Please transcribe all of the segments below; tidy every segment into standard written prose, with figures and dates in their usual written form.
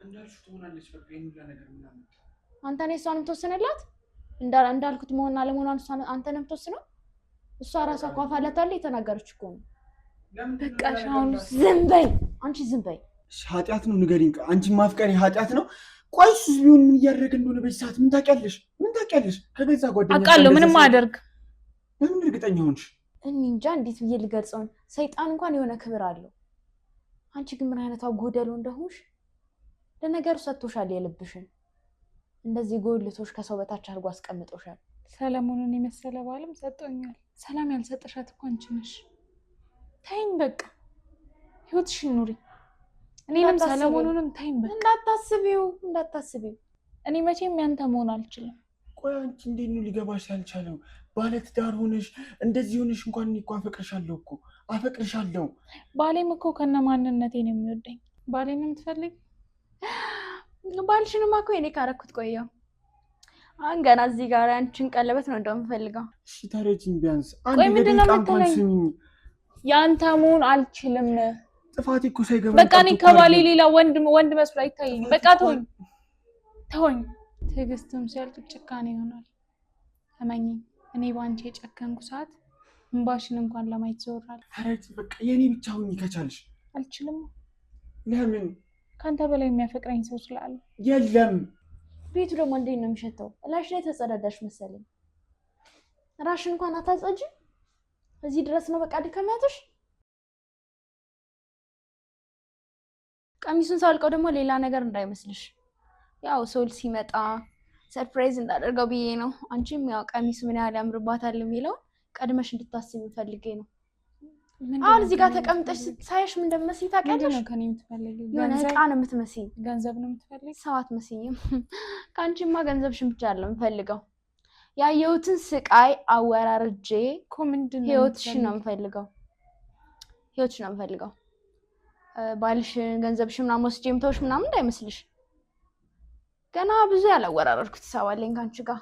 እንዳልሽ ትሆናለች በቃ ይሄን ሁሉ ነገር ምናምን አንተ ነህ እሷን የምትወስንላት እንዳልኩት መሆንና ለመሆኗን እሷ አንተ ነህ የምትወስነው እሷ ራሷ እኮ አፋለታለ የተናገረች እኮ ነው በቃ ሻውን ዝም በይ አንቺ ዝም በይ ኃጢያት ነው ንገሪኝ አንቺ ማፍቀሪ ኃጢያት ነው ቆይስ ቢሆን ምን እያደረገ እንደሆነ በሰዓት ምን ታውቂያለሽ ከገዛ ጓደኛሽ አቃለው ምንም ማደርግ ምን እርግጠኛ ሆንሽ እንጃ እንዴት ብዬ ልገልጸው ሰይጣን እንኳን የሆነ ክብር አለው አንቺ ግን ምን አይነታው ጎደሎ እንደሆንሽ ለነገሩ ሰጥቶሻል የልብሽን እንደዚህ ጎልቶሽ ከሰው በታች አርጎ አስቀምጦሻል ሰለሞንን የመሰለ ባልም ሰጥቶኛል ሰላም ያልሰጠሻት እኮ አንቺ ነሽ ታይም በቃ ህይወትሽን ኑሪ እኔንም ሰለሞንንም ታይም በቃ እንዳታስቢው እኔ መቼም ያንተ መሆን አልችልም ቆይ አንቺ እንዴት ነው ሊገባሽ ያልቻለው ባለትዳር ሆነሽ እንደዚህ ሆነሽ እንኳን እኔ እኮ አፈቅርሻለሁ ባሌም እኮ ከነማንነቴ ነው የሚወደኝ ባሌን የምትፈልግ ባልሽንማ እኮ እኔ ካረኩት ቆየው አሁን ገና እዚህ ጋር አንቺን ቀለበት ነው እንደምፈልገው እሺ ታረጂኝ ቢያንስ አንድ ደቂቃ እንኳን ስሚኝ ያንተ መሆን አልችልም ጥፋቴ እኮ ሳይገባ በቃ እኔ ከባሌ ሌላ ወንድ መስሎ አይታየኝም በቃ ተወኝ ትዕግስትም ሲያልቅ ጭካኔ ይሆናል እመኚኝ እኔ ባንቺ የጨከንኩ ሰዓት እንባሽን እንኳን ለማየት ዘወራል አረጂ በቃ የኔ ብቻ ሁኚ ከቻልሽ አልችልም ለምን ካንተ በላይ የሚያፈቅረኝ ሰው ስላለ የለም ቤቱ ደግሞ እንዴት ነው የሚሸተው እላሽ ላይ ተጸዳዳሽ መሰለኝ ራሽን እንኳን አታጸጂ እዚህ ድረስ ነው በቃ ድከማትሽ ቀሚሱን ሳልቀው ደግሞ ሌላ ነገር እንዳይመስልሽ ያው ሶል ሲመጣ ሰርፕራይዝ እንዳደርገው ብዬ ነው አንቺም ያው ቀሚሱ ምን ያህል ያምርባታል የሚለው ቀድመሽ እንድታስቢ ፈልጌ ነው አሁን እዚህ ጋር ተቀምጠሽ ሳይሽ ምን እንደምትመስይ ታውቂያለሽ ነው ከኔ የምትፈልጊው የሆነ ዕቃ ነው የምትመስይ ገንዘብ ነው የምትፈልጊው ሰው አትመስይም ካንቺማ ገንዘብሽን ብቻ አይደለም የምፈልገው ያየሁትን ስቃይ አወራርጄ እኮ ምንድነው ህይወትሽን ነው የምፈልገው ባልሽን ገንዘብሽን ምናምን ወስጄ የምተውሽ ምናምን እንዳይመስልሽ ገና ብዙ ያላወራረድኩት ሰዋለኝ ካንቺ ጋር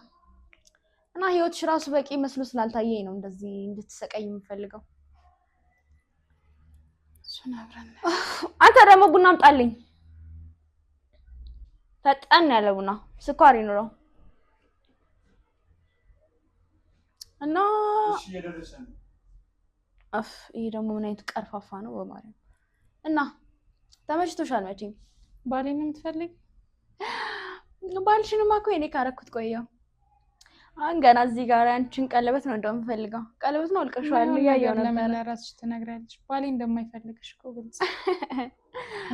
እና ህይወትሽ ራሱ በቂ መስሎ ስላልታየኝ ነው እንደዚህ እንድትሰቀይ የምፈልገው አንተ ደግሞ ቡና አምጣልኝ ፈጠን ያለ ቡና ስኳር ይኑረው እና እሺ እየደረሰን ይሄ ደግሞ ምን አይነት ቀርፋፋ ነው በማርያም እና ተመችቶሻል መቼም ባሌን የምትፈልግ ባልሽንማ እኮ እኔ ካረኩት ቆየው አሁን ገና እዚህ ጋር አንቺን ቀለበት ነው እንደምፈልገው ቀለበት ነው አልቀሻል ያያየው ነበር ለምን ለራስሽ ትነግሪያለሽ ባሌ እንደማይፈልግሽ እኮ ግልጽ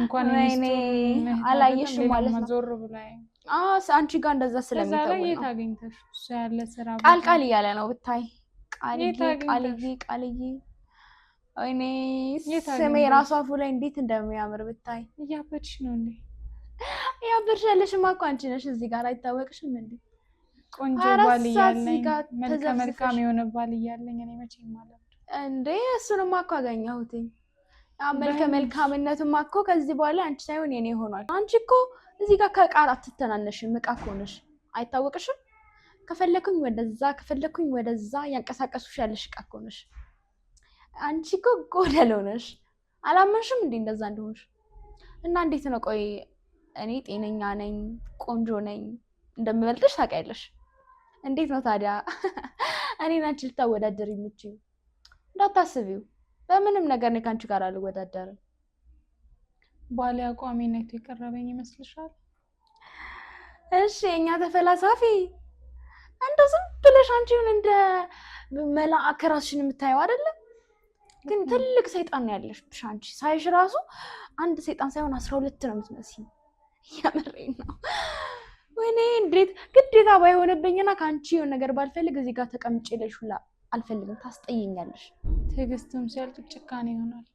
እንኳን እኔ አላየሽ ማለት ነው ዞር ብላይ አንቺ ጋር እንደዛ ስለሚታወቅ ነው የታገኝተሽ እሱ ያለ ስራ ቃል እያለ ነው ብታይ ቃልዬ ወይኔ ስሜ ራሱ አፉ ላይ እንዴት እንደሚያምር ብታይ እያበድሽ ነው እንዴ ያበድሻለሽማ እኮ አንቺ ነሽ እዚህ ጋር አይታወቅሽም እንዴ ቆንጆ ባል እያለኝ መልካም የሆነ ባል እያለኝ እኔ መቼም ማለት እንዴ እሱንማ እኮ አገኘሁትኝ መልካምነቱማ እኮ ከዚህ በኋላ አንቺ ሳይሆን የኔ ሆኗል አንቺ እኮ እዚህ ጋር ከቃል አትተናነሽም ዕቃ እኮ ነሽ አይታወቅሽም ከፈለኩኝ ወደዛ ያንቀሳቀሱሽ ያለሽ ዕቃ እኮ ነሽ አንቺ እኮ ጎደሎ ነሽ አላመንሽም እንዴ እንደዛ እንደሆንሽ እና እንዴት ነው ቆይ እኔ ጤነኛ ነኝ ቆንጆ ነኝ እንደምበልጥሽ ታውቂያለሽ እንዴት ነው ታዲያ እኔና አንቺ ልታወዳደር የምትችይው እንዳታስቢው በምንም ነገር ነው ካንቺ ጋር አልወዳደርም ባሌ አቋሜነት የቀረበኝ ይመስልሻል እሺ እኛ ተፈላሳፊ እንደው ዝም ብለሽ አንቺን እንደ መልአክ ራስሽን የምታየው አይደለ ግን ትልቅ ሰይጣን ነው ያለሽ አንቺ ሳይሽ ራሱ አንድ ሰይጣን ሳይሆን 12 ነው የምትመስይ ያመረኝ ነው ወይኔ እንዴት ግዴታ ባይሆንብኝና ካንቺ የሆነ ነገር ባልፈልግ እዚህ ጋር ተቀምጬልሽ ሁላ አልፈልግም ታስጠይኛለሽ ትዕግስትም ሲያልቅ ጭካኔ ይሆናል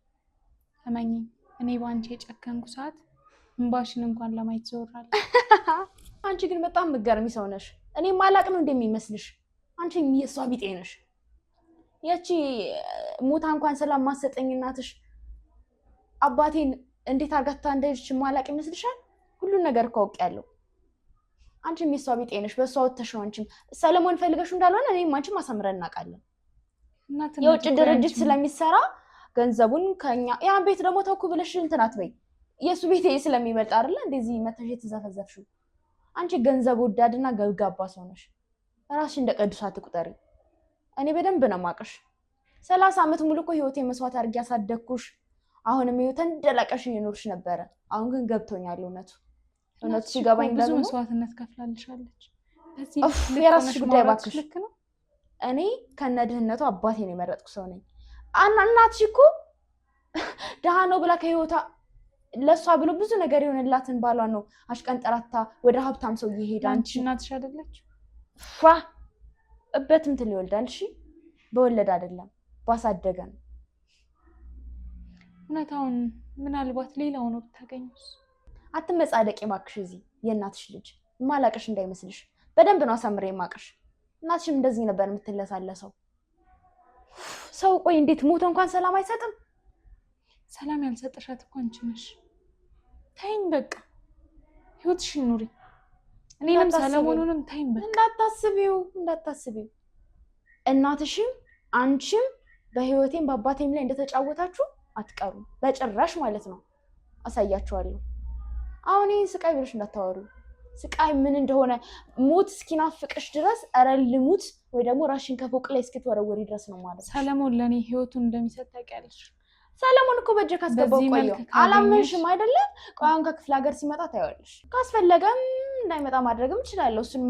እመኚኝ እኔ ባንቺ የጨከንኩ ሰዓት እንባሽን እንኳን ለማየት ዘወራል አንቺ ግን በጣም ምገርሚ ሰው ነሽ እኔ ማላቅ ነው እንደሚመስልሽ አንቺ የሷ ቢጤ ነሽ ያቺ ሞታ እንኳን ሰላም ማሰጠኝ እናትሽ አባቴን እንዴት አርጋታ እንደልሽ ማላቅ ይመስልሻል ሁሉ ነገር ካውቂያለሁ አንቺም የሷ ቢጤ ነሽ በሷ ወተሽ ነው አንቺም ሰለሞን ፈልገሽ እንዳልሆነ እኔም አንቺም አሳምረን እናውቃለን የውጭ ድርጅት ስለሚሰራ ገንዘቡን ከኛ ያን ቤት ደግሞ ተውኩ ብለሽ እንትን አትበይ የሱ ቤት ስለሚበልጥ አይደለ እንደዚህ መተሽ የተዘፈዘፍሽው። አንቺ ገንዘብ ወዳድና ገብጋባ ሰው ነሽ። ራስሽ እንደ ቅዱስ አትቁጠሪ። እኔ በደንብ ነው ማቅሽ። 30 ዓመት ሙሉ እኮ ህይወቴን መስዋዕት አድርጌ ያሳደግኩሽ። አሁንም ህይወትን እንደላቀሽ እየኖርሽ ነበረ። አሁን ግን ገብቶኛል እውነቱ ሲገባኝ ብዙ ደግሞ መስዋዕትነት ከፍላልሻለች። የራስሽ ጉዳይ እባክሽ። እኔ ከነድህነቱ አባቴን የመረጥኩ ሰው ነኝ። እናትሽ እኮ ደሃ ነው ብላ ከህይወቷ ለሷ ብሎ ብዙ ነገር የሆነላትን ባሏ ነው አሽቀንጠራታ ወደ ሀብታም ሰው እየሄደ። አንቺ እናትሽ አይደለች ፋ እበትም ትል ይወልዳል። እሺ በወለድ አይደለም ባሳደገ ነው። እውነታውን ምናልባት ሌላው ነው ብታገኙስ? አትመጻደቂ እባክሽ። እዚህ የእናትሽ ልጅ ማላቅሽ እንዳይመስልሽ። በደንብ ነው አሳምሬ የማቅሽ። እናትሽም እንደዚህ ነበር የምትለሳለሰው። ሰው ቆይ እንዴት ሞቶ እንኳን ሰላም አይሰጥም? ሰላም ያልሰጠሻት እኮ አንቺ ነሽ። ተይኝ በቃ ህይወትሽን ኑሪ። እኔንም ሰለሞኑንም ተይኝ በቃ። እንዳታስቢው እናትሽም አንቺም በህይወቴም በአባቴም ላይ እንደተጫወታችሁ አትቀሩም በጭራሽ ማለት ነው። አሳያችኋለሁ። አሁን ይህን ስቃይ ብለሽ እንዳታወሩ። ስቃይ ምን እንደሆነ ሞት እስኪናፍቅሽ ድረስ ኧረ ልሙት ወይ ደግሞ ራሽን ከፎቅ ላይ እስክትወረወሪ ድረስ ነው ማለት። ሰለሞን ለእኔ ህይወቱን እንደሚሰጥ ታውቂያለሽ። ሰለሞን እኮ በእጄ ካስገባው ቆየው። አላመንሽም አይደለም? ቆይ አሁን ከክፍለ ሀገር ሲመጣ ታይዋለሽ። ካስፈለገም እንዳይመጣ ማድረግም እችላለሁ። እሱን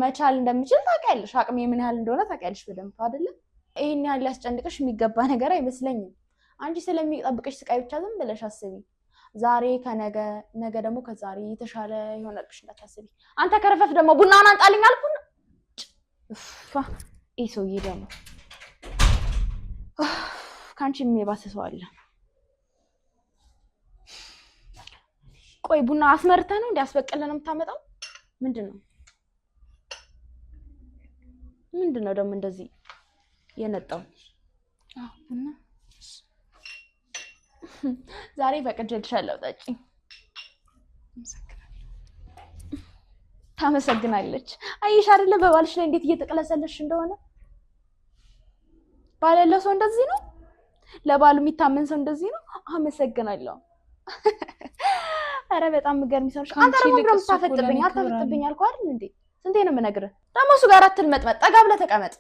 መቻል እንደምችል ታውቂያለሽ። አቅሜ ምን ያህል እንደሆነ ታውቂያለሽ በደንብ አይደለም? ይሄን ያህል ሊያስጨንቅሽ የሚገባ ነገር አይመስለኝም። አንቺ ስለሚጠብቅሽ ስቃይ ብቻ ዝም ብለሽ አስቢ። ዛሬ ከነገ ነገ ደግሞ ከዛሬ የተሻለ ይሆነልሽ እንዳታስቢ። አንተ ከረፈፍ ደግሞ ቡናውን አንጣልኝ አልኩና ይሄ ሰውዬ ደግሞ ካንቺ የሚባሰ ሰው አለ። ቆይ ቡና አስመርተህ ነው እንዲያስበቀለ ነው የምታመጣው? ምንድነው ደግሞ እንደዚህ የነጣው? ቡና ዛሬ ፈቅጄልሻለሁ ጠጪ። ታመሰግናለች። አየሽ አይደለ በባልሽ ላይ እንዴት እየተቀለሰለሽ እንደሆነ። ባል ያለው ሰው እንደዚህ ነው። ለባሉ የሚታመን ሰው እንደዚህ ነው። አመሰግናለሁ። ኧረ በጣም ምገርም ሰው። አንተ ደግሞ ምንድነው የምታፈጥብኝ? አታፈጥብኝ አልኩህ አይደል እንዴ? ስንቴ ነው የምነግርህ? ደግሞ እሱ ጋር አትልመጥመጥ። ጠጋ ብለህ ተቀመጥ።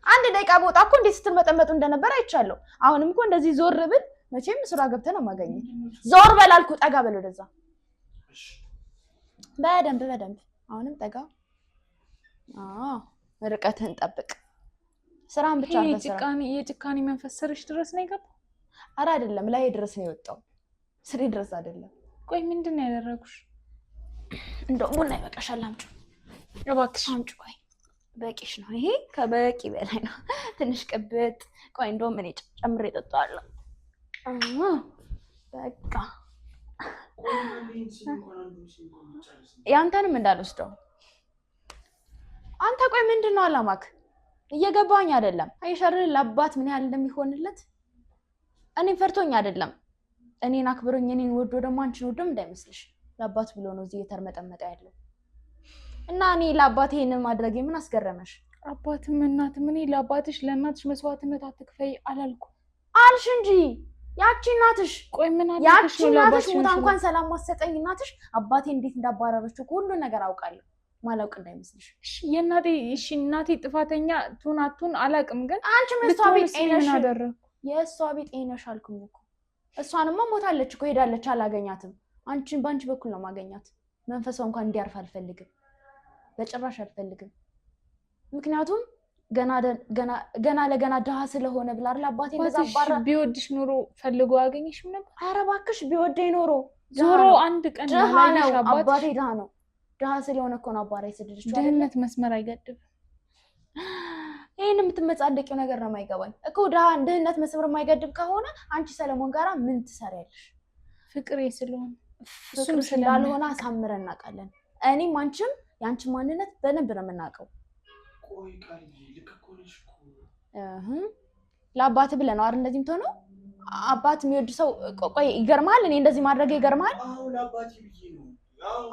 አንድ ደቂቃ በወጣ እኮ እንዴት ስትልመጠመጡ እንደነበር አይቻለሁ። አሁንም እኮ እንደዚህ ዞር ብል መቼም ስራ ገብተህ ነው የማገኘው። ዞር በል አልኩህ። ጠጋ በል ወደዛ። በደንብ አሁንም ጠጋ። ርቀትህን ጠብቅ። ስራን ብቻ የጭካኔ መንፈስ ስርሽ ድረስ ነው የገባው? ኧረ አይደለም፣ ላይ ድረስ ነው የወጣው። ስሬ ድረስ አይደለም። ቆይ ምንድን ነው ያደረጉሽ? እንደው ቡና ይበቃሻል። አምጪው እባክሽ አምጪው። ቆይ በቂሽ ነው። ይሄ ከበቂ በላይ ነው። ትንሽ ቅብጥ። ቆይ እንደውም እኔ ጨምሬ እጠጣዋለሁ። በቃ ያንተንም እንዳልወስደው። አንተ ቆይ ምንድን ነው አላማክ? እየገባኝ አይደለም። አይሸር ለአባት ምን ያህል እንደሚሆንለት እኔን ፈርቶኝ አይደለም። እኔን አክብሮኝ እኔን ወዶ ደግሞ አንቺን ወዶም እንዳይመስልሽ። ለአባት ብሎ ነው እዚህ የተርመጠመጠ ያለው። እና እኔ ለአባቴ ይሄንን ማድረግ ምን አስገረመሽ? አባትም እናትም እኔ ለአባትሽ ለእናትሽ መስዋዕትነት አትክፈይ አላልኩ አልሽ እንጂ ያቺ እናትሽ። ቆይ ምን አለሽ? ያቺ እናትሽ ሙታ እንኳን ሰላም ማሰጠኝ እናትሽ አባቴ እንዴት እንዳባረረችው ሁሉ ነገር አውቃለሁ። ማላውቅ እንዳይመስልሽ። እሺ እናቴ ጥፋተኛ ቱን አቱን አላውቅም፣ ግን አንቺ መስቷ ቢጤ ነሽ። የእሷ ቢጤ ነሽ አልኩኝ እኮ። እሷንማ ሞታለች እኮ ሄዳለች፣ አላገኛትም። አንቺን በአንቺ በኩል ነው ማገኛት። መንፈሷ እንኳን እንዲያርፍ አልፈልግም፣ በጭራሽ አልፈልግም። ምክንያቱም ገና ለገና ድሃ ስለሆነ ብላ አይደል አባቴ እንደዛ አባራ። ቢወድሽ ኖሮ ፈልጎ አገኘሽም ነበር። ኧረ እባክሽ ቢወደኝ ኖሮ ዞሮ አንድ ቀን ላይሽ አባቴ ድሃ ነው። ድሃ ስለሆነ እኮ ነው አባራ የሰደደችው። ድህነት መስመር አይገድብም። ይሄን የምትመጻደቂው ነገር ነው የማይገባኝ እኮ። ድህነት መስመር የማይገድብ ከሆነ አንቺ ሰለሞን ጋራ ምን ትሰሪያለሽ? ፍቅሬ ስለሆነ እሱም ስላልሆነ አሳምረን እናውቃለን። እኔም አንቺም የአንቺ ማንነት በደንብ ነው የምናውቀው። ቆይ ቃል ልክ እኮ ነሽ እኮ። ለአባት ብለህ ነው አይደል እንደዚህ የምትሆነው? አባት የሚወድ ሰው ቆይ ይገርማል። እኔ እንደዚህ ማድረግ ይገርማል። አዎ ለአባቴ ብዬ ነው።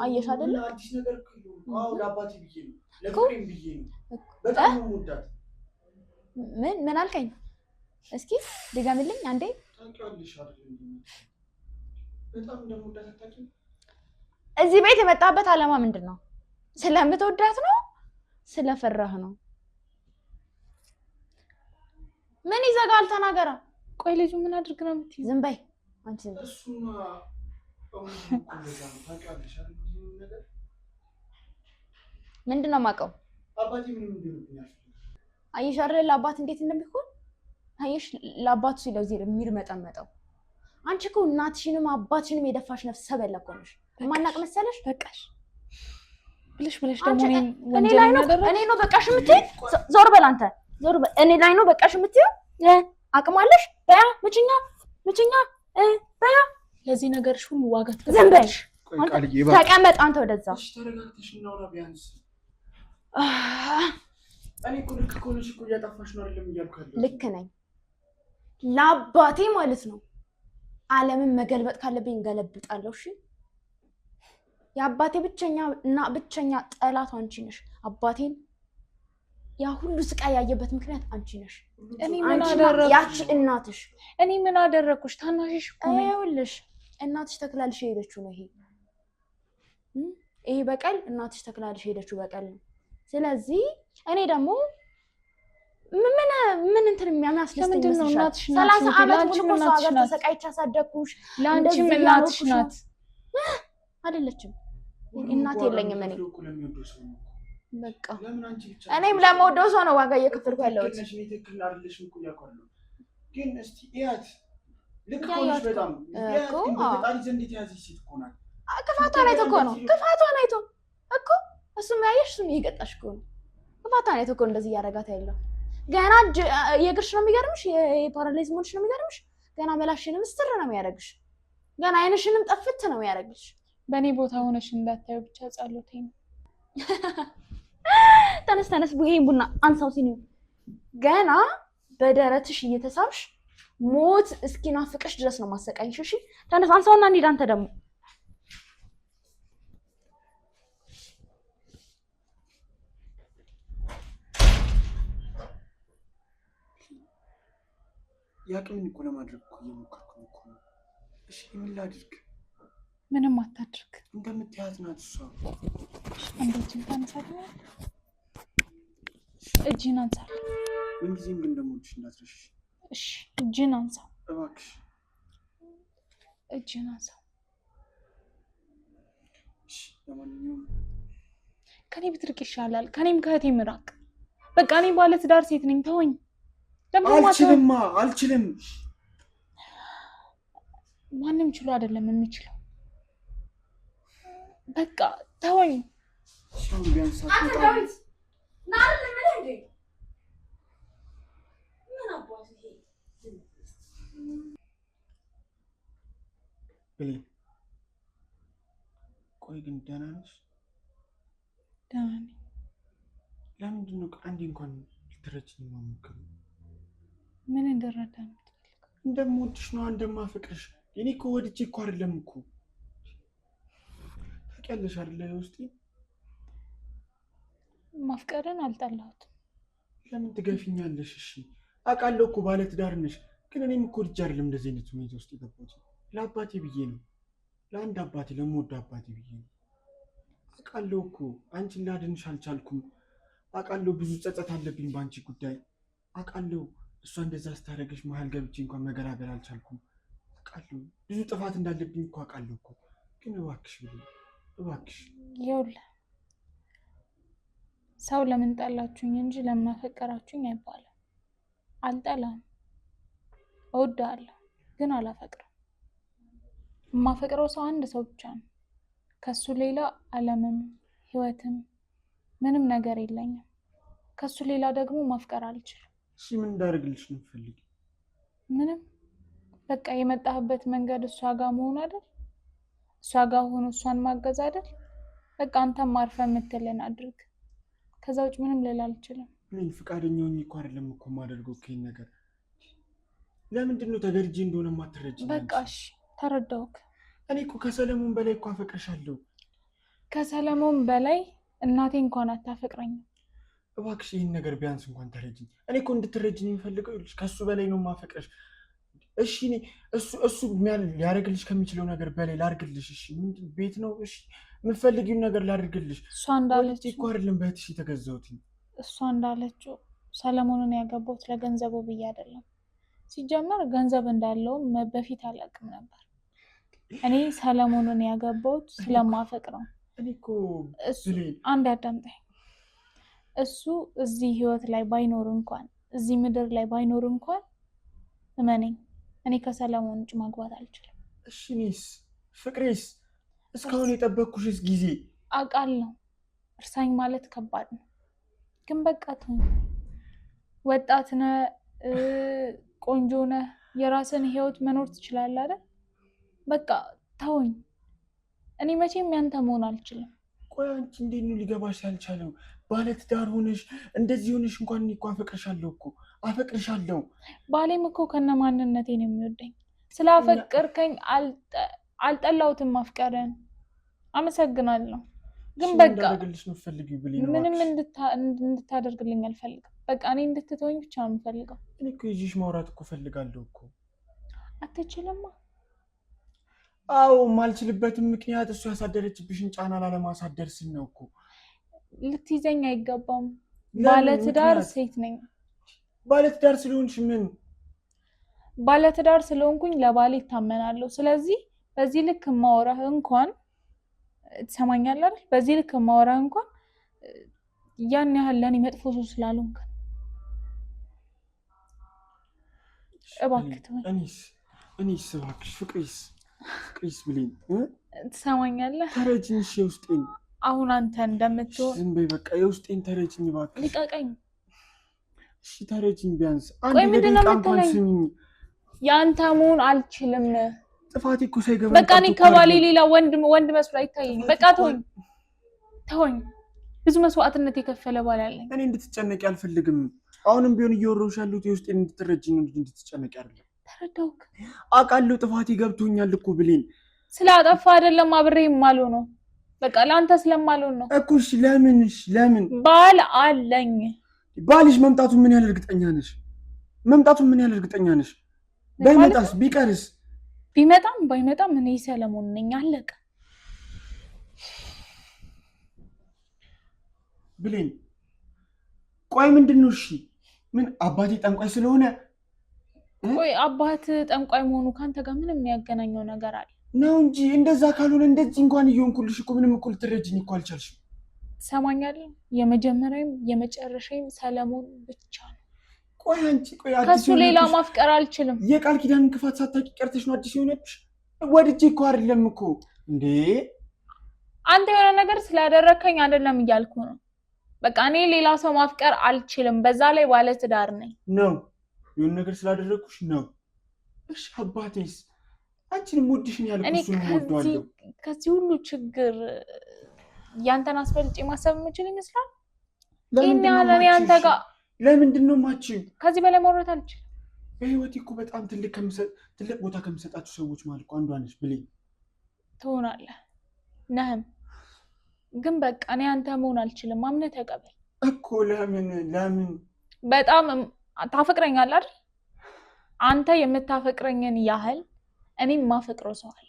አየሽ አይደል? አዲስ ነገር እኮ አዎ ለአባቴ ብዬ ነው። ለፍቅሬም ብዬ ነው። በጣም ነው የምወዳት። ምን አልከኝ? እስኪ ድገምልኝ አንዴ። ታውቂዋለሽ አይደል? በጣም እንደምወዳት አታውቂም? እዚህ ቤት የመጣበት ዓላማ ምንድን ነው? ስለምትወዳት ነው? ስለፈራህ ነው? ምን ይዘጋል? ተናገራ። ቆይ ልጁ ምን አድርግ ነው የምትይው? ዝም በይ አንቺ። እሱማ ምንድን ነው የማውቀው? አባቴ ምንም እንደሆነብኛል። አየሽ አይደል ለአባት እንዴት እንደሚሆን አየሽ። ለአባቱ ሲለው እዚህ የሚርመጠመጠው አንቺ እኮ እናትሽንም አባትሽንም የደፋሽ ነፍስ ሰበላ እኮ ነሽ። ማናቅ መሰለሽ? በቃሽ ብለሽ ደግሞ እኔ ነው በቃሽ የምትይ? ዞር በል አንተ ዞር በል። እኔ ላይ ነው በቃሽ የምትይ? አቅም አለሽ? በያ ምችኛ በያ ለዚህ ነገርሽ ሁሉ ዋጋ ትከፍያለሽ። ዝም በልሽ ተቀመጥ አንተ ወደዛ። እሺ ተረጋግተሽ እናውራ ቢያንስ። እኔ እኮ ልክ ከሆነሽ እኮ እያጠፋሽ ነው አይደለም እያልኩ ያለሁት። ልክ ነኝ ለአባቴ ማለት ነው። ዓለምን መገልበጥ ካለብኝ ገለብጣለሁ። እሺ የአባቴ ብቸኛ ጠላት አንቺ ነሽ። አባቴን ያ ሁሉ ስቃይ ያየበት ምክንያት አንቺ ነሽ። እኔ ምን አደረኩሽ? ያቺ እናትሽ። እኔ ምን አደረኩሽ? ታናሽሽ እኮ ነው። ይኸውልሽ እናትሽ ተክላልሽ ሄደችው ነው ይሄ በቀል እናትሽ ተክላልሽ ሄደችው በቀል ነው። ስለዚህ እኔ ደግሞ ምን እንትን የሚያስደስተኝ ይመስልሻል? 30 ዓመት ሙሉ እኮ ሰው ሀገር ተሰቃይቼ አሳደግኩሽ። ለአንቺም እናትሽ ናት አይደለችም? እናት የለኝም እኔ። በቃ እኔም ለመወደው ሰው ነው ዋጋ እየከፈልኩ ያለሁት። ግን እስቲ እያት ልክ ሆነሽ በጣም እኮ በፈጣሪ ዘንድ የተያዘች ሴት እኮ ናት። ክፋቷን አይቶ እኮ ነው ክፋቷን አይቶ እኮ እሱም ያየሽ እሱም እየቀጣሽ እኮ ነው። ክፋቷን አይቶ እኮ እንደዚህ እያደረጋት ያለው ገና የእግርሽ ነው የሚገርምሽ፣ የፓራላይዝ መሆንሽ ነው የሚገርምሽ። ገና መላሽንም ስትር ነው የሚያደርግሽ። ገና አይንሽንም ጠፍት ነው የሚያደርግሽ። በእኔ ቦታ ሆነሽ እንዳታዩ ብቻ ጸሎቴ ነው። ተነስ ይሄን ቡና አንሳው ሲኒው። ገና በደረትሽ እየተሳብሽ ሞት እስኪናፍቅሽ ድረስ ነው ማሰቃይሽ። እሺ ተነስ አንሳውና እንሂድ። አንተ ደግሞ ያቅምን እኮ ለማድረግ እኮ እየሞከርኩ እኮ ነው። እሺ ምን ላድርግ? ምንም አታድርግ። እንደምትያዝ ናት እሷ። አንቺን ታነሳለህ። እጅህን አንሳ። ምንጊዜም ግን እንደምወድሽ እንዳትረሽ። እሺ እጅህን አንሳ እባክሽ። እጅህን አንሳ። እሺ ለማንኛውም ከኔ ብትርቅ ይሻላል። ከኔም ከእህቴም ራቅ። በቃ እኔ ባለ ትዳር ሴት ነኝ። ተወኝ። አልችልም። ማንም ችሎ አይደለም የሚችለው። በቃ ተወኝ። ሰው ቢያንስ ቆይ ግን ደህና ነሽ? ደህና ነኝ። ለምንድን ነው አንዴ እንኳን ልትረጂኝ የማትሞክሪው? ምን እንደረዳ ነው? እንደምወድሽ ነው እንደማፈቅርሽ። እኔ እኮ ወድጄ እኮ አይደለም እኮ ታውቂያለሽ አይደለ? ውስጤ ማፍቀርን አልጠላሁትም። ለምን ትገፊኛለሽ? እሺ አውቃለሁ እኮ ባለ ትዳር ነሽ፣ ግን እኔም እኮ ልጅ አይደለም እንደዚህ አይነት ሁኔታ ውስጥ የገባሁት። ለአባቴ ብዬ ነው፣ ለአንድ አባቴ ለምወደው አባቴ ብዬ ነው። አውቃለሁ እኮ አንቺን ላድንሽ አልቻልኩም። አውቃለሁ ብዙ ጸጸት አለብኝ በአንቺ ጉዳይ። አውቃለሁ እሷ እንደዛ ስታደርግሽ መሀል ገብቼ እንኳን መገላገል አልቻልኩም። አውቃለሁ ብዙ ጥፋት እንዳለብኝ እኮ አውቃለሁ እኮ። ግን እባክሽ ብዬ እባክሽ። ይኸውልህ ሰው ለምን ጠላችሁኝ እንጂ ለምን አፈቀራችሁኝ አይባልም። አልጠላም፣ እወድሃለሁ፣ ግን አላፈቅርም። የማፈቅረው ሰው አንድ ሰው ብቻ ነው። ከሱ ሌላ ዓለምም ህይወትም ምንም ነገር የለኝም። ከሱ ሌላ ደግሞ ማፍቀር አልችልም። እሺ ምን እንዳደርግልሽ ነው የምትፈልጊ? ምንም በቃ የመጣህበት መንገድ እሷ ጋር መሆን አይደል? እሷ ጋር ሆኖ እሷን ማገዝ አይደል? በቃ አንተም አርፈህ የምትለን አድርግ። ከዛ ውጭ ምንም ልል አልችልም። ምን ፍቃደኛ ሆኜ እኮ አይደለም እኮ የማደርገው ይሄን ነገር። ለምንድን ነው ተገርጄ እንደሆነ የማትረጂኝ? በቃ እሺ ተረዳሁክ። እኔ እኮ ከሰለሞን በላይ እኮ አፈቅርሻለሁ። ከሰለሞን በላይ እናቴ እንኳን አታፈቅረኝም። እባክሽ ይህን ነገር ቢያንስ እንኳን ተረጂኝ። እኔ እኮ እንድትረጂኝ የሚፈልገው ይኸውልሽ ከሱ በላይ ነው የማፈቅርሽ። እሺ እሱ ሊያደርግልሽ ከሚችለው ነገር በላይ ላድርግልሽ። እሺ ምንድን ቤት ነው? እሺ የምትፈልጊውን ነገር ላድርግልሽ። እሷ እንዳለች እኮ አይደለም በእህትሽ የተገዛሁት። እሷ እንዳለችው ሰለሞንን ያገባሁት ለገንዘቡ ብዬ አይደለም። ሲጀመር ገንዘብ እንዳለውም በፊት አላውቅም ነበር። እኔ ሰለሞንን ያገባሁት ስለማፈቅረው። እኔ እኮ አንድ አዳምጠኝ። እሱ እዚህ ህይወት ላይ ባይኖር እንኳን እዚህ ምድር ላይ ባይኖር እንኳን እመነኝ፣ እኔ ከሰለሞን ውጭ ማግባት አልችልም። እሺ እኔስ ፍቅሬስ እስካሁን የጠበቅኩሽስ ጊዜ አውቃለሁ። እርሳኝ ማለት ከባድ ነው፣ ግን በቃ ተውኝ። ወጣት ነህ፣ ቆንጆ ነህ፣ የራስን ህይወት መኖር ትችላለህ አይደል? በቃ ተውኝ። እኔ መቼም ያንተ መሆን አልችልም። ቆይ አንቺ እንዴት ነው ሊገባሽ ያልቻለው? ባለትዳር ሆነሽ እንደዚህ ሆነሽ እንኳን እኔ እኮ አፈቅርሻለሁ። ባሌም እኮ ከነ ማንነቴ ነው የሚወደኝ። ስላፈቅርከኝ አልጠላሁትም ማፍቀርን። አመሰግናለሁ፣ ግን በቃ ምንም እንድታደርግልኝ አልፈልግም። በቃ እኔ እንድትተወኝ ብቻ ነው የምፈልገው። እኔ እኮ ይዤሽ ማውራት እኮ ፈልጋለሁ እኮ። አትችልማ? አዎ ማልችልበትም ምክንያት እሱ ያሳደረችብሽን ጫና ላለማሳደር ስል ነው እኮ። ልትይዘኝ አይገባም። ባለትዳር ሴት ነኝ። ባለትዳር ስለሆንሽ ምን? ባለትዳር ስለሆንኩኝ ለባሌ ይታመናለሁ። ስለዚህ በዚህ ልክ ማወራህ እንኳን ትሰማኛለህ አይደል? በዚህ ልክ ማወራህ እንኳን ያን ያህል ለኔ መጥፎ ሰው ስላልሆንክ እባክህ ተወኝ። እኔስ እባክሽ ፍቅሬስ ብሌን ትሰማኛለህ? ተረጅኝ የውስጤን። አሁን አንተ እንደምትሆን ዝም በይ በቃ። የውስጤን ተረጅኝ እባክሽ። ልቀቀኝ። እሺ ተረጅኝ ቢያንስ አንድ ነገር እንኳን ስሚኝ። ያንተ መሆን አልችልም። ጥፋቴ እኮ ሳይገባኝ በቃ እኔ ከባሌ ሌላ ወንድ መስሎ አይታየኝም። በቃ ተወኝ። ብዙ መስዋዕትነት የከፈለ ባል አለኝ። እኔ እንድትጨነቂ አልፈልግም። አሁንም ቢሆን እየወረውሽ ያሉት የውስጤን እንድትረጅኝ እንጂ እንድትጨነቂ አይደለም። ተረዳሁክ? አውቃለሁ ጥፋቴ ገብቶኛል እኮ ብሌን። ስላጠፋ አይደለም አብሬ የማልሆን ነው። በቃ ለአንተ ስለማልሆን ነው እኮ። እሺ ለምን? ባል አለኝ። ባልሽ መምጣቱን ምን ያህል እርግጠኛ ነሽ? ባይመጣስ ቢቀርስ? ቢመጣም ባይመጣም እኔ ሰለሞን ነኝ። አለቀ። ብሌን ቆይ ምንድን ነው? እሺ ምን አባቴ ጠንቋይ ስለሆነ? ቆይ አባት ጠንቋይ መሆኑ ከአንተ ጋር ምንም የሚያገናኘው ነገር አለ ነው እንጂ እንደዛ ካልሆነ እንደዚህ እንኳን እየሆንኩልሽ እኮ ምንም እኮ ልትረጅኝ እኮ አልቻልሽም። ትሰማኛለህ? የመጀመሪያም የመጨረሻም ሰለሞን ብቻ ነው። ቆይ አንቺ ከሱ ሌላ ማፍቀር አልችልም። የቃል ኪዳን ክፋት ሳታውቂ ቀርተሽ ነው አዲስ የሆነብሽ። ወድጄ እኮ አይደለም እኮ እንዴ። አንተ የሆነ ነገር ስላደረከኝ አይደለም እያልኩ ነው። በቃ እኔ ሌላ ሰው ማፍቀር አልችልም። በዛ ላይ ባለትዳር ነኝ ነው። የሆነ ነገር ስላደረኩሽ ነው። እሺ አባቴስ? አንቺንም ወድሽን ያልኩሽ ነው ወደዋለሁ። ከዚህ ሁሉ ችግር ያንተን አስፈልጬ ማሰብ የምችል ይመስላል? ይሄን ያህል እኔ አንተ ጋር ለምንድን ነው የማትችይው? ከዚህ በላይ ማውራት አልችልም። በህይወቴ እኮ በጣም ትልቅ ቦታ ከምሰጣችሁ ሰዎች ማለት እኮ አንዷ ነሽ ብሌን። ትሆናለህ ነህም፣ ግን በቃ እኔ አንተ መሆን አልችልም። አምነህ ተቀበል እኮ። ለምን? በጣም ታፈቅረኛለህ አይደል? አንተ የምታፈቅረኝን ያህል እኔም ማፈቅረው ሰው አለ።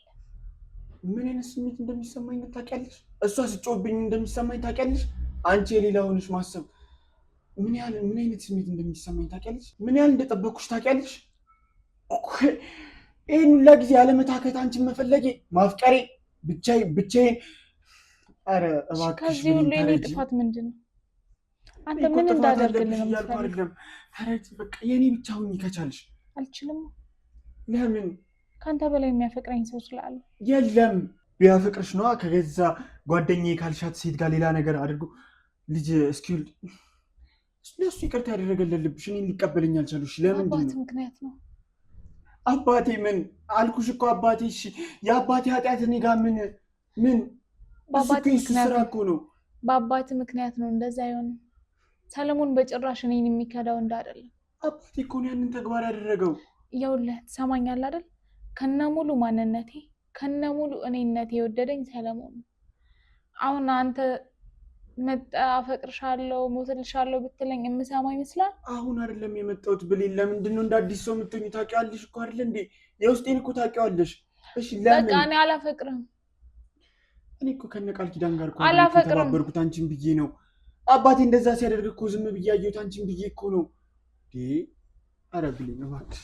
ምን አይነት ስሜት እንደሚሰማኝ ታውቂያለሽ? እሷ ስጮህብኝ እንደሚሰማኝ ታውቂያለሽ? አንቺ የሌላ ሆነሽ ማሰብ ምን አይነት ስሜት እንደሚሰማኝ ታውቂያለሽ? ምን ያህል እንደጠበኩሽ ታውቂያለሽ? ይሄን ሁላ ጊዜ ያለመታከት አንቺን መፈለጌ ማፍቀሬ ብቻዬን። ኧረ እባክሽ ከዚህ ሁሉ የኔ ጥፋት ምንድን ነው? አንተ ምን እንዳደርግልህ ነው የምትፈልገው? ተረጂ በቃ የኔ ብቻ ሁኚ ከቻልሽ። አልችልም። ለምን? ከአንተ በላይ የሚያፈቅረኝ ሰው ስላለ። የለም ቢያፈቅርሽ ነዋ ከገዛ ጓደኛዬ ካልሻት ሴት ጋር ሌላ ነገር አድርጎ ልጅ እስኪውል ለሱ ይቅርታ ያደረገለት ልብሽ እኔን ሊቀበለኝ አልቻሉሽ። ለምንድን ነው? አባት ምክንያት ነው። አባቴ ምን አልኩሽ እኮ አባቴ። እሺ የአባቴ ኃጢአት እኔ ጋር ምን በአባቴ ስራ እኮ ነው። በአባቴ ምክንያት ነው እንደዛ አይሆንም። ሰለሞን በጭራሽ እኔን የሚከዳው እንዳይደለም። አባቴ እኮ ነው ያንን ተግባር ያደረገው። ይኸውልህ ትሰማኛለህ አይደል? ከነሙሉ ማንነቴ ከነሙሉ እኔነቴ የወደደኝ ሰለሞን ነው። አሁን አንተ መጣ አፈቅርሻለሁ ሞትልሻለሁ ብትለኝ የምሰማ ይመስላል? አሁን አይደለም የመጣሁት ብሌን። ለምንድን ነው እንደ አዲስ ሰው የምትሆኚ? ታውቂዋለሽ እኮ አይደል እንዴ? የውስጤን እኮ ታውቂዋለሽ። እሺ ለምን? በቃ እኔ አላፈቅርም። እኔ እኮ ከነቃል ኪዳን ጋር እኮ አላፈቅርም። የተባበርኩት አንቺን ብዬ ነው። አባቴ እንደዛ ሲያደርግ እኮ ዝም ብዬ አየሁት አንቺን ብዬ እኮ ነው። ኧረ ብሌን እባክሽ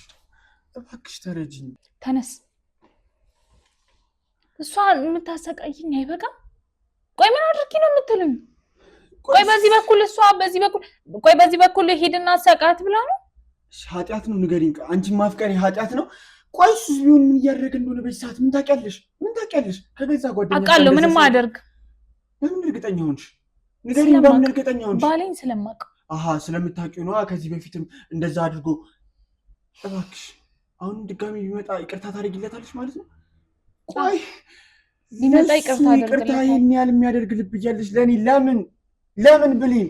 እባክሽ ተረጂኝ። ተነስ። እሷ የምታሰቃይኝ አይበቃም? ቆይ ምን አድርጊ ነው የምትሉኝ? ቆይ በዚህ በኩል እሷ በዚህ በኩል ቆይ በዚህ በኩል ሄድና ሰቃት ብላ ነው? ኃጢአት ነው ንገሪኝ። አንቺን ማፍቀር ኃጢአት ነው? ቆይ እሱስ ቢሆን ምን እያደረገ እንደሆነ በዚህ ሰዓት ምን ታውቂያለሽ? ምን ታውቂያለሽ? ከገዛ ጓደኛ አውቃለሁ። ምንም አደርግ። በምን እርግጠኛ ሆንሽ? ንገሪኝ። በምን እርግጠኛ ሆንሽ? ባሌን ስለማውቀው። ስለምታውቂው ነዋ። ከዚህ በፊትም እንደዛ አድርጎ። እባክሽ አሁን ድጋሚ ቢመጣ ይቅርታ ታደርጊለታለሽ ማለት ነው? ቆይ ቢመጣ ይቅርታ ይህን ያህል የሚያደርግ ልብ እያለሽ ለእኔ ለምን ብሌን?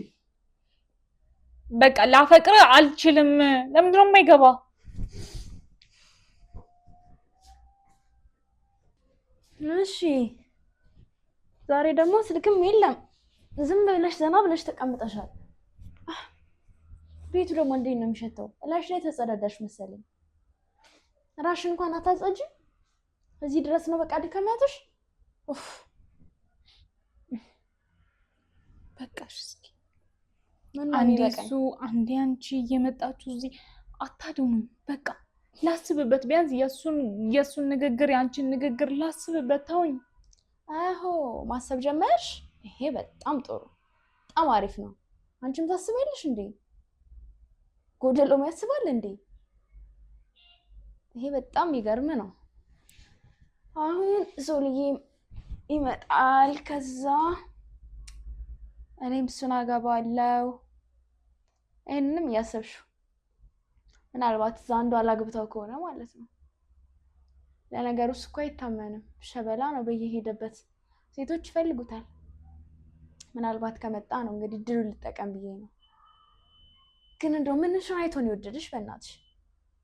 በቃ ላፈቅር አልችልም። ለምንድን ነው የማይገባ? እሺ ዛሬ ደግሞ ስልክም የለም። ዝም ብለሽ ዘና ብለሽ ተቀምጠሻል። ቤቱ ደግሞ እንዴት ነው የሚሸተው? እላሽ ላይ ተጸዳዳሽ መሰለኝ። ራሽ እንኳን አታጸጂ። እዚህ ድረስ ነው በቃ ድከሚያትሽ። በቃሽ እስኪ አንዴ እሱ አንዴ አንቺ እየመጣችሁ እዚህ አታድሙም። በቃ ላስብበት። ቢያንስ የእሱን ንግግር የአንቺን ንግግር ላስብበት። ተውኝ። ማሰብ ጀመርሽ? ይሄ በጣም ጥሩ፣ በጣም አሪፍ ነው። አንቺም ታስቢያለሽ እንዴ? ጎደሎም ያስባል እንዴ? ይሄ በጣም ይገርም ነው። አሁን ሶልዬ ይመጣል። ከዛ እኔም እሱን አገባለሁ። ይሄንንም እያሰብሽው ምናልባት እዛ አንዱ አላግብተው ከሆነ ማለት ነው። ለነገሩ እሱ እኮ አይታመንም። ሸበላ ነው በየሄደበት፣ ሴቶች ይፈልጉታል። ምናልባት ከመጣ ነው እንግዲህ ድሉ ልጠቀም ብዬ ነው። ግን እንደው ምንሽን አይቶ ነው የወደደሽ? በእናትሽ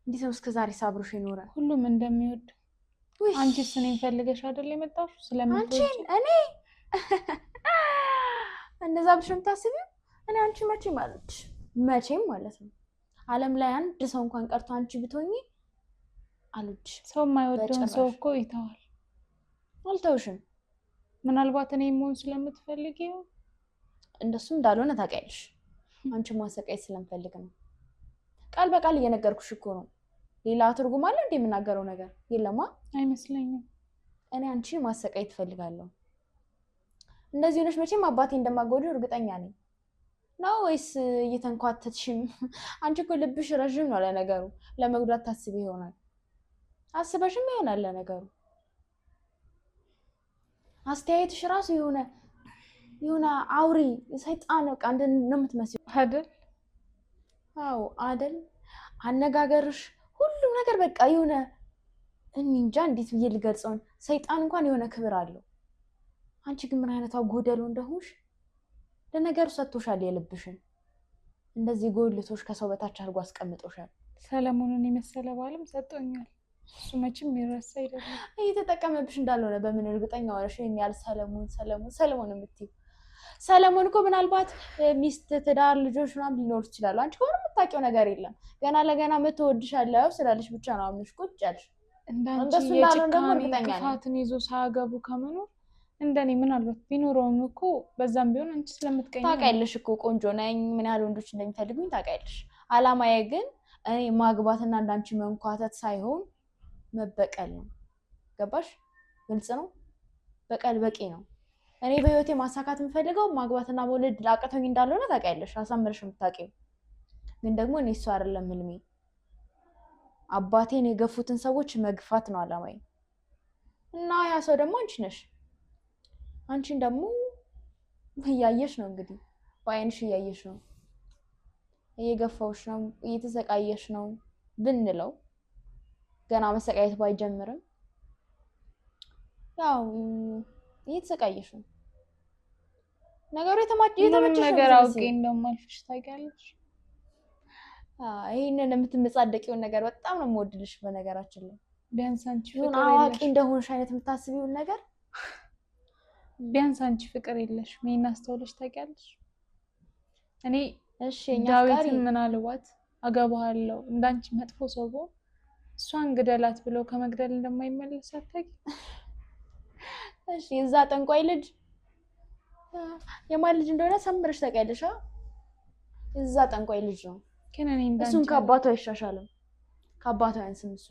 እንዴት ነው እስከዛሬ ሳብሮሽ የኖረ? ሁሉም እንደሚወድ አንቺስ እኔን ፈልገሽ አይደል የመጣሽው? አንቺን እኔ እንደዛ ብለሽ የምታስቢው? እኔ አንቺ መቼም ማለት ነው ዓለም ላይ አንድ ሰው እንኳን ቀርቶ አንቺ ብትሆኚ አልወድሽ። ሰው የማይወደውን ሰው እኮ ይተዋል። አልተውሽም። ምናልባት እኔ መሆን ስለምትፈልጊ እንደሱም እንዳልሆነ ታውቂያለሽ። አንቺ ማሰቃየት ስለምፈልግ ነው። ቃል በቃል እየነገርኩሽ እኮ ነው። ሌላ ትርጉም አለ እንዴ የምናገረው ነገር? የለማ አይመስለኝም። እኔ አንቺ ማሰቃየት እፈልጋለሁ። እንደዚህ ሆነሽ መቼም አባቴ እንደማጎዱ እርግጠኛ ነኝ። ነው ወይስ እየተንኳተትሽም? አንቺ እኮ ልብሽ ረዥም ነው ለነገሩ። ለመጉዳት ታስቢ ይሆናል፣ አስበሽም ይሆናል ለነገሩ። አስተያየትሽ ራሱ የሆነ አውሪ ሰይጣን በቃ ነው የምትመስለው አይደል? አዎ አይደል? አነጋገርሽ፣ ሁሉም ነገር በቃ የሆነ እንጃ እንዴት ብዬ ልገልጸውን። ሰይጣን እንኳን የሆነ ክብር አለው። አንቺ ግን ምን አይነቷ ጎደሎ እንደሆንሽ። ለነገሩ ሰጥቶሻል የልብሽን። እንደዚህ ጎልቶሽ ከሰው በታች አድርጎ አስቀምጦሻል። ሰለሞንን የመሰለ ባልም ሰጥቶኛል። እሱ መቼም የሚረሳ አይደለም። እየተጠቀመብሽ እንዳልሆነ በምን እርግጠኛ ሆነሽ ይሄን ያህል ሰለሞን የምትይው? ሰለሞን እኮ ምናልባት ሚስት፣ ትዳር፣ ልጆች ምናምን ሊኖሩ ይችላሉ። አንቺ ከሆነ የምታውቂው ነገር የለም። ገና ለገና መቶ ወድሻለሁ ስላለሽ ብቻ ነው አምነሽ ቁጭ ያልሽ። እንዳንቺ የጭካኔ ክፋትን ይዞ ሳያገቡ ከመኖር እንደኔ ምናልባት ቢኖረውም እኮ በዛም ቢሆን አንቺ ስለምትቀኝ ታውቂያለሽ እኮ ቆንጆ ነኝ፣ ምን ያህል ወንዶች እንደሚፈልጉኝ ታውቂያለሽ። አላማዬ ግን እኔ ማግባትና እንዳንቺ መንኳተት ሳይሆን መበቀል ነው። ገባሽ? ግልጽ ነው። በቀል በቂ ነው። እኔ በህይወቴ ማሳካት የምፈልገው ማግባትና መውለድ ላቀተኝ እንዳልሆነ ታውቂያለሽ፣ አሳምረሽ የምታውቂው። ግን ደግሞ እኔ እሱ አይደለም ህልሜ። አባቴን የገፉትን ሰዎች መግፋት ነው አላማዬ። እና ያ ሰው ደግሞ አንቺ ነሽ። አንቺን ደግሞ እያየሽ ነው እንግዲህ፣ በአይንሽ እያየሽ ነው። እየገፋውሽ ነው፣ እየተሰቃየሽ ነው ብንለው ገና መሰቃየት ባይጀምርም ያው እየተሰቃየሽ ነው። ነገሩ የተመቸሽ ነገር አውቄ እንደማልፍሽ ታውቂያለሽ። ይሄንን የምትመጻደቂውን ነገር በጣም ነው የምወድልሽ። በነገራችን ላይ ቢያንስ አንቺ አዋቂ እንደሆንሽ አይነት የምታስቢውን ነገር ቢያንስ አንቺ ፍቅር የለሽም። ይሄን አስተውለሽ ታውቂያለሽ? እኔ እሺ የኛ አፍቃሪ ዳዊትን ምናልባት አገባዋለሁ እንዳንቺ መጥፎ ሰው ብሆን እሷን ግደላት ብሎ ከመግደል እንደማይመለስ አታውቂ? እሺ የዛ ጠንቋይ ልጅ የማን ልጅ እንደሆነ ሰምረሽ ታውቂያለሽ? የዛ ጠንቋይ ልጅ ነው። ግን እኔ እንዳንቺ እሱን ከአባቱ አይሻሻልም። ከአባቱ አያንስም። እሱ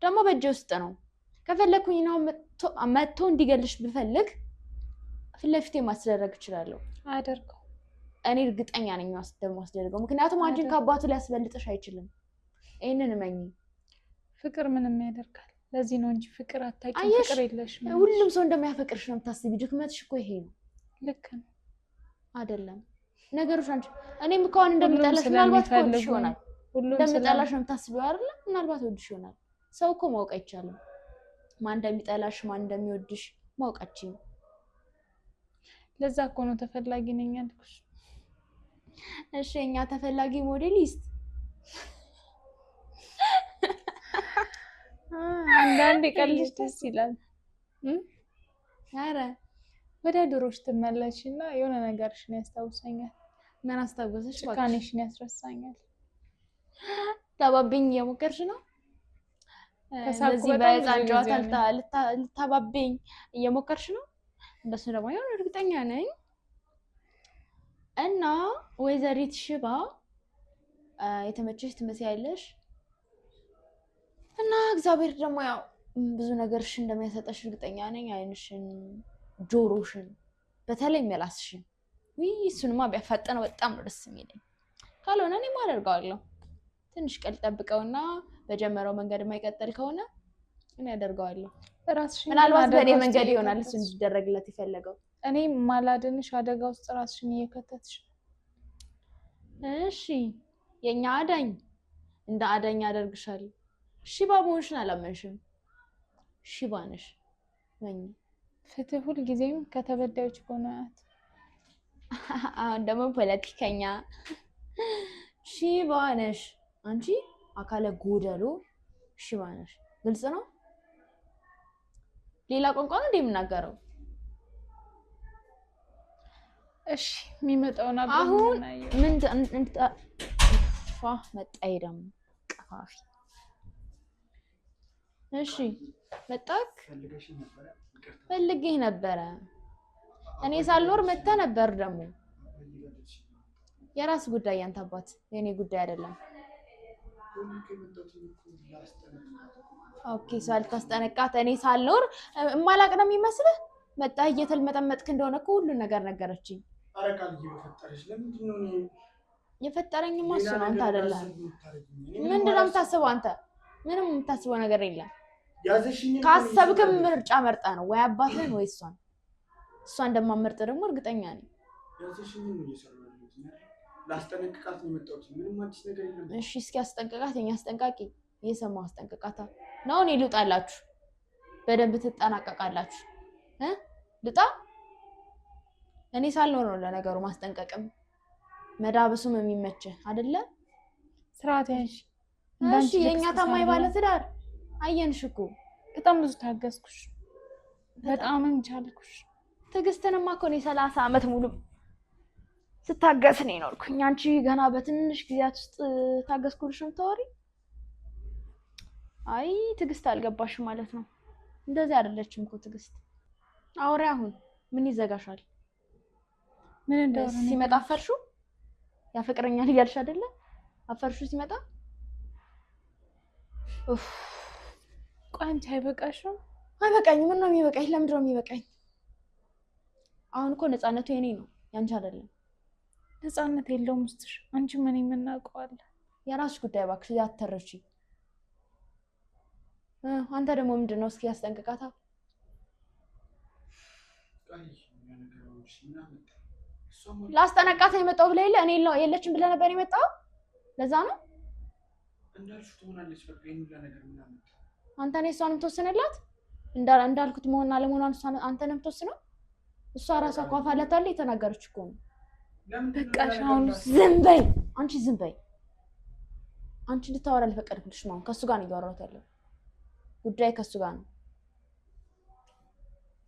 ደግሞ በእጄ ውስጥ ነው። ከፈለኩኝ ነው መጥቶ እንዲገልሽ ብፈልግ ፊት ለፊቴ ማስደረግ እችላለሁ። አያደርገው። እኔ እርግጠኛ ነኝ ደግሞ አስደርገው። ምክንያቱም አንቺን ከአባቱ ሊያስበልጥሽ አይችልም። ይሄንን እመኚ። ፍቅር ምንም ያደርጋል። ለዚህ ነው እንጂ ፍቅር አታውቂም። ፍቅር የለሽም። ሁሉም ሰው እንደሚያፈቅርሽ ነው የምታስቢ። ድክመትሽ እኮ ይሄ ነው። ልክ ነው አይደለም? ነገሮች አንቺ እኔም እኮ አሁን እንደምጠላሽ ምናልባት ወድሽ ይሆናል። እንደምጠላሽ ነው የምታስቢው አይደል? ምናልባት ወድሽ ይሆናል። ሰው እኮ ማወቅ አይቻልም። ማን እንደሚጠላሽ ማን እንደሚወድሽ ማወቃችን። ለዛ እኮ ነው ተፈላጊ ነኝ ያልኩሽ። እሺ እኛ ተፈላጊ ሞዴሊስት አንዳንዴ ቀልሽ ደስ ይላል። ኧረ ወደ ድሮሽ ትመለሽና የሆነ ነገርሽን ያስታውሰኛል። ምን አስታወሰሽ? ጭካኔሽን ያስረሳኛል። ታባብኝ እየሞከርሽ ነው? ስለዚህ በህፃን ጨዋታ ልታባብኝ እየሞከርሽ ነው? እንደሱ ደግሞ ያው እርግጠኛ ነኝ። እና ወይዘሪት ሽባ የተመቸሽ ትመስያለሽ። እና እግዚአብሔር ደግሞ ያው ብዙ ነገርሽ እንደሚያሰጠሽ እርግጠኛ ነኝ። አይንሽን፣ ጆሮሽን፣ በተለይ ምላስሽን። እሱንማ ቢያፋጠነው በጣም ነው ደስ የሚለኝ። ካልሆነ እኔም አደርገዋለሁ። ትንሽ ቀን ጠብቀውና በጀመረው መንገድ የማይቀጥል ከሆነ እኔ አደርገዋለሁ። ምናልባት በእኔ መንገድ ይሆናል እሱ እንዲደረግለት የፈለገው። እኔ ማላድንሽ አደጋ ውስጥ ራስሽን እየከተትሽ። እሺ የኛ አዳኝ እንደ አዳኝ አደርግሻለሁ። ሽባ መሆንሽን አላመንሽም። ሽባ ነሽ። ፍትህ ሁልጊዜም ከተበዳዮች ጎን ናት። አሁን ደግሞ ፖለቲከኛ ሽባ ነሽ አንቺ። አካለ ጎደሎ ሽባ ነሽ። ግልጽ ነው። ሌላ ቋንቋ ነው እንደ የምናገረው። እሺ የሚመጣውን አሁን ምን መጣይ ደግሞ ቀፋፊ። እሺ መጣክ ፈልጌህ ነበረ። እኔ ሳልኖር መጥተህ ነበር። ደግሞ የራስ ጉዳይ ያንተ አባት፣ የኔ ጉዳይ አይደለም። ኦኬ ሳልታስጠነቃት እኔ ሳልኖር እማላቅ ነው የሚመስልህ? መጣህ እየተልመጠመጥክ እንደሆነ እኮ ሁሉን ነገር ነገረችኝ። የፈጠረኝማ እሱ ነው፣ አንተ አይደለህም። ምንድን ነው የምታስበው አንተ? ምንም የምታስበው ነገር የለም። ካሰብክም ምርጫ መርጠህ ነው ወይ አባትህን ወይ እሷን። እሷ እንደማመርጥ ደግሞ እርግጠኛ ነኝ። ላስጠነቅቃት ነው የመጣሁት። ምንም አዲስ ነገር የለም። እሺ እስኪ አስጠንቅቃት። የኛ አስጠንቃቂ እየሰማሁ አስጠንቅቃታ ነው። እኔ ልውጣላችሁ፣ በደንብ ትጠናቀቃላችሁ። ልጣ እኔ ሳልኖር ነው ለነገሩ ማስጠንቀቅም መዳብሱም የሚመችህ አይደለ? ስርዓት ያንሽ። እሺ የኛ ታማኝ ባለ ትዳር አየንሽ እኮ። በጣም ብዙ ታገስኩሽ፣ በጣምም ቻልኩሽ። ትዕግስትንማ እኮ እኔ 30 ዓመት ሙሉ ስታገስ ነው የኖርኩኝ። አንቺ ገና በትንሽ ጊዜያት ውስጥ ታገስኩልሽ የምታወሪ? አይ ትዕግስት አልገባሽም ማለት ነው። እንደዚህ አይደለችም እኮ ትዕግስት። አውሪ አሁን ምን ይዘጋሻል? ምን እንደሆነ ሲመጣ አፈርሹ? ያፈቅረኛል እያልሽ አይደለ? አፈርሹ ሲመጣ? ኡፍ ቆይ አንቺ አይበቃሽም? አይበቃኝም። ምን ነው የሚበቃኝ? ለምንድን ነው የሚበቃኝ? አሁን እኮ ነፃነቱ የኔ ነው ያንቺ አይደለም። ነፃነት የለውም ውስጥሽ። አንቺ ምን የምናውቀዋለን? የራስሽ ጉዳይ እባክሽ፣ አትተረቺ። አንተ ደግሞ ምንድን ነው? እስኪ ያስጠንቅቃታ። ላስጠነቃት የመጣው ብለህ የለ? እኔ የለችም ብለህ ነበር የመጣው። ለዛ ነው እንዳልሽው ትሆናለች። በቃ ይሄን ሁላ ነገር ምን አመጣ? አንተ ነህ እሷንም ተወሰነላት። እንዳልኩት መሆንና ለመሆኗን አንተ ነህ የምትወስነው። እሷ ራሷ እኮ አፋለታለች፣ የተናገረች እኮ ነው። በቃሽ አሁን ዝም በይ አንቺ፣ ዝም በይ አንቺ። እንድታወራ አልፈቀድኩልሽ ነው። ከሱ ጋር ነው እያወራሁት ያለው። ጉዳይ ከሱ ጋር ነው።